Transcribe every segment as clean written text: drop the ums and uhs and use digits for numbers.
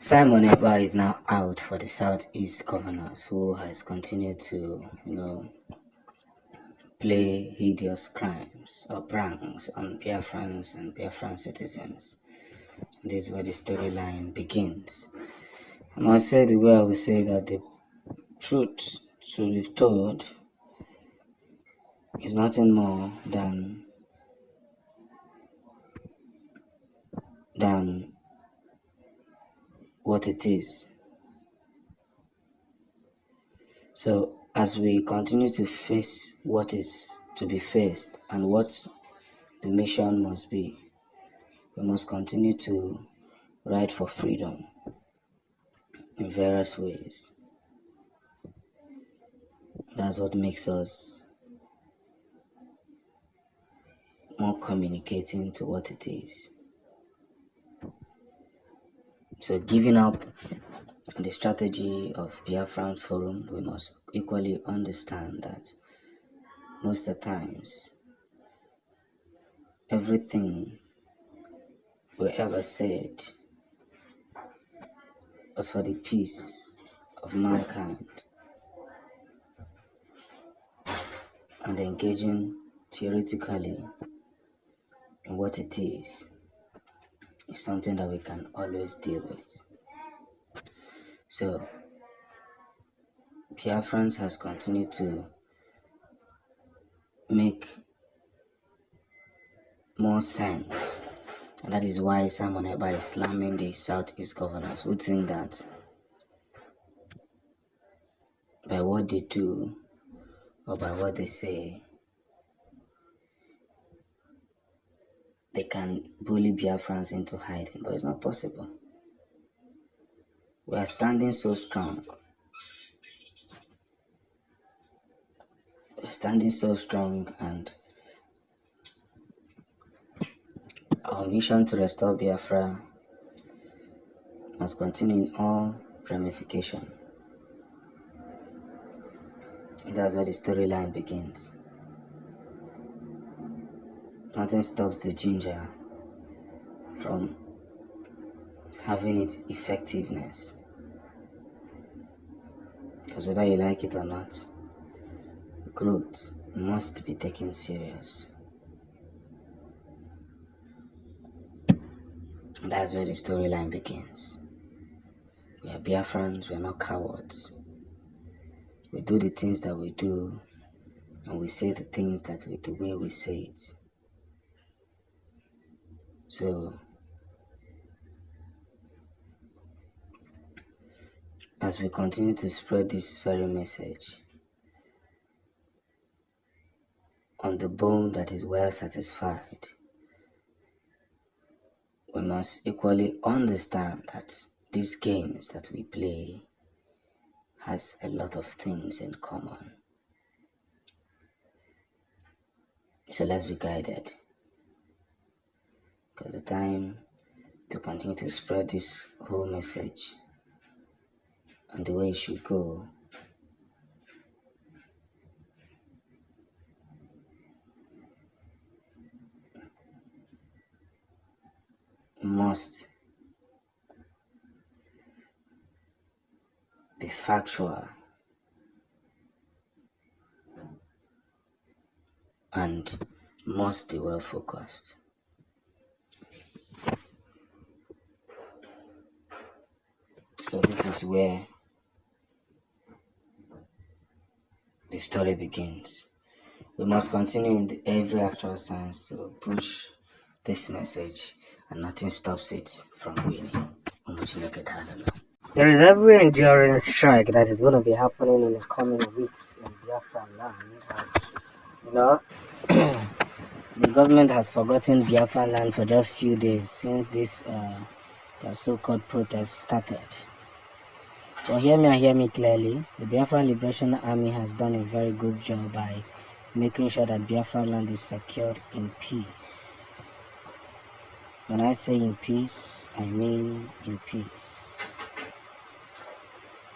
Simon Ekpa is now out for the Southeast Governors, who has continued to, play hideous crimes or pranks on Biafrans and Biafran citizens. And this is where the storyline begins. I must say the way I would say that the truth to be told is nothing more than what it is. So as we continue to face what is to be faced and what the mission must be, we must continue to fight for freedom in various ways. That's what makes us more communicating to what it is. So giving up the strategy of Biafran Forum, we must equally understand that most of the times, everything we ever said was for the peace of mankind, and engaging theoretically in what it is something that we can always deal with. So Biafrans has continued to make more sense, and that is why Simon Ekpa is slamming the Southeast governors who think that by what they do or by what they say, they can bully Biafrans into hiding, but it's not possible. We are standing so strong. We're standing so strong, and our mission to restore Biafra must continue in all ramification. That's where the storyline begins. Nothing stops the ginger from having its effectiveness, because whether you like it or not, growth must be taken serious. And that's where the storyline begins. We are Biafrans, we are not cowards. We do the things that we do, and we say the things that the way we say it. So, as we continue to spread this very message on the bone that is well satisfied, we must equally understand that these games that we play has a lot of things in common. So let's be guided, because the time to continue to spread this whole message and the way it should go must be factual and must be well focused. So this is where the story begins. We must continue in every actual sense to push this message, and nothing stops it from winning. There is every enduring strike that is going to be happening in the coming weeks in Biafra land. As you know, the government has forgotten Biafra land for just few days since this their so-called protest started. But hear me and hear me clearly. The Biafra Liberation Army has done a very good job by making sure that Biafra land is secured in peace. When I say in peace, I mean in peace.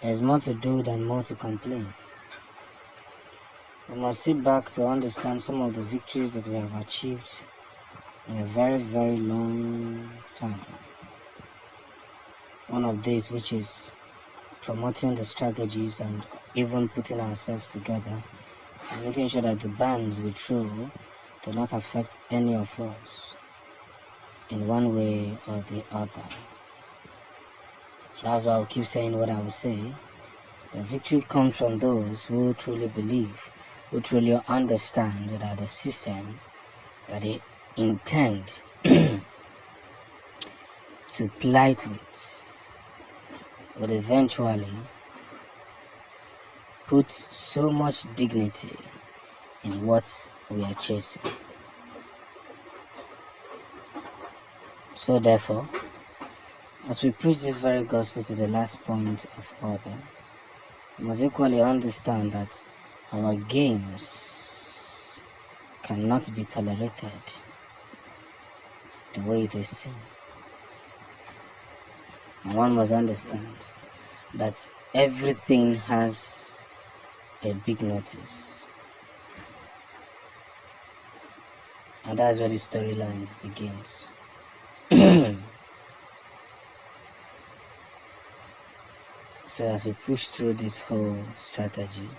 There's more to do than more to complain. We must sit back to understand some of the victories that we have achieved in a very, very long time. one of these, which is promoting the strategies and even putting ourselves together and making sure that the bans we throw do not affect any of us in one way or the other. That's why I'll keep saying what I will say. The victory comes from those who truly believe, who truly understand that the system that they intend to plight with would eventually put so much dignity in what we are chasing. So therefore, as we preach this very gospel to the last point of order, we must equally understand that our games cannot be tolerated the way they seem. And one must understand that everything has a big notice. And that's where the storyline begins. So as we push through this whole strategy,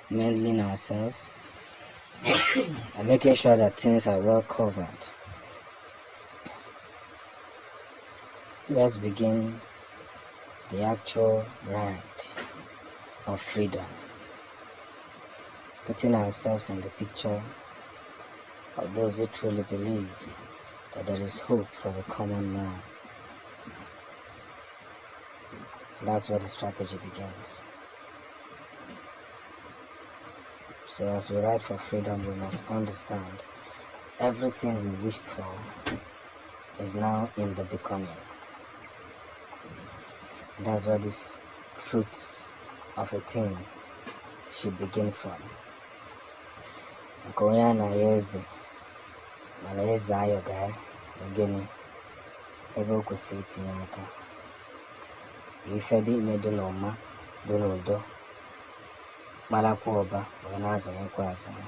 mending ourselves and making sure that things are well covered, let's begin the actual ride of freedom, putting ourselves in the picture of those who truly believe that there is hope for the common man. That's where the strategy begins. So as we ride for freedom, we must understand that everything we wished for is now in the becoming. That's where these fruits of a thing should begin from. Koyana yeze, malayeza ayoga, ogeni, ebe kwesịrị itinye aka. Ife dị na-edo n'ọma, do n'udo, malakwa ọba, wee na-azanyekwa azanye.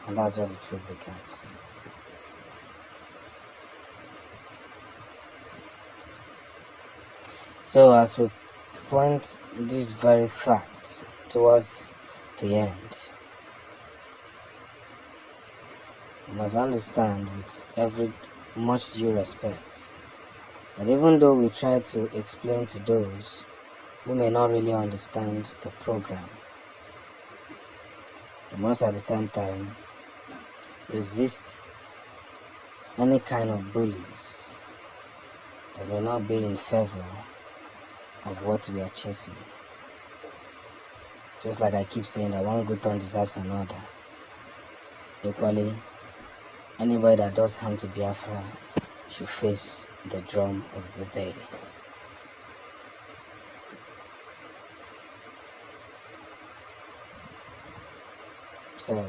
And that's where the truth begins. So as we point these very facts towards the end, we must understand with every much due respect that even though we try to explain to those who may not really understand the program, we must at the same time resist any kind of bullies that may not be in favor of what we are chasing. Just like I keep saying that one good turn deserves another. Equally, anybody that does harm to Biafra should face the drum of the day. So,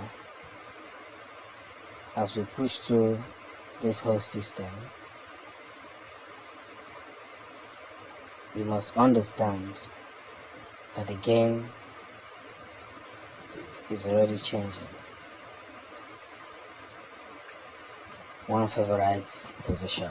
as we push through this whole system, we must understand that the game is already changing. One favorite position.